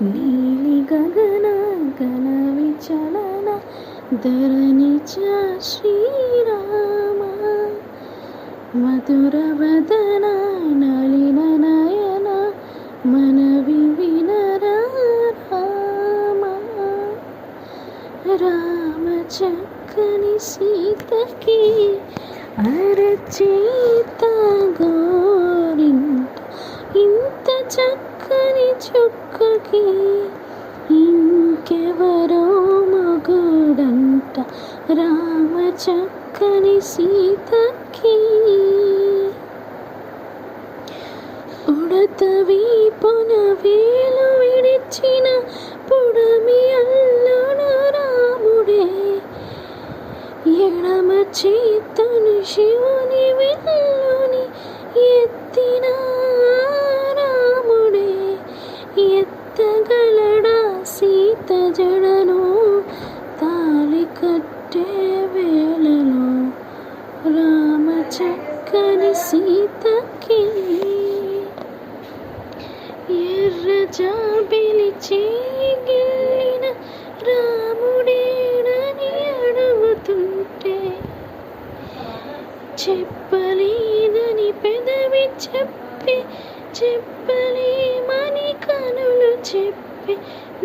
నీలి గగన గణ విచలన ధరణిచ శ్రీరామ మధుర వదన నళిన నయన మనవి వినరా రామ రామ చక్కని సీతకి అరచేత గోరింట ఇంత చక్కని చుక్కకి ఇంకెవరో మగుడంట రామ చక్కని సీతకి ఉడత వీపున వేలు విడిచిన పుడమి అల్లుడు రాముడే ఎడమ చేతను శివుని విల్లుని ఎత్తిన రాముడే ఎత్తగలడా సీత జడను తాళి కట్టే వేళలో రామ చక్కని సీతకి ఎర్ర జాబిలి చేగిలిన రాముడేడని అడుగుతుంటే చెప్పలేదని పెదవి చెప్పి చెప్పలేమని కనులు చెప్పి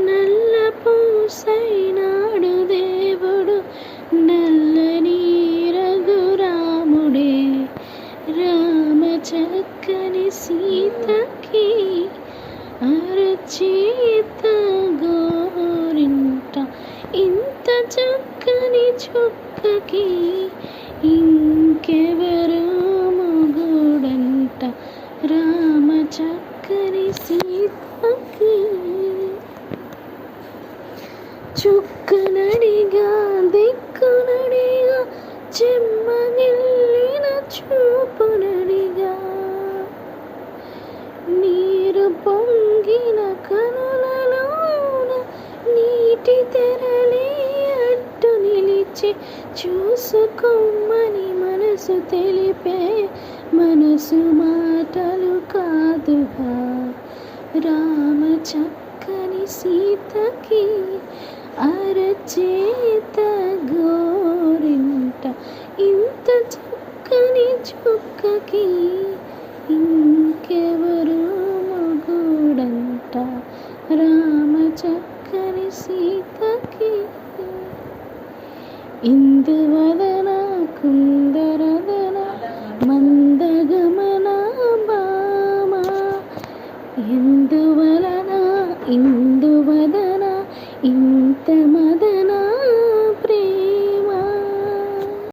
నల్ల పూసైనాడు దేవుడు నల్లని రఘురాముడే రామ చక్కని సీతకి అరచేత గోరింట ఇంత చక్కని చుక్కకి ఇంకెవరో మొగుడంట రామ చక్కని సీతకి చుక్కనడిగా దిక్కునడిగా చెమ్మగిల్లిన చూపునడిగా నీరు పొంగిన కనులలోన నీటి తెరలే అడ్డు నిలిచి చూసుకోమని మనసు తెలిపే మనసు మాటలు కాదుగా రామ చక్కని సీతకి అరచేత గోరింట ఇంత చక్కని చుక్కకి ఇంకెవరు మగుడంట రామ చక్కని సీతకి ఇందువదన కుందరదన మందగమన బామ ఇందువలన ఇందువదన ఇంత మదన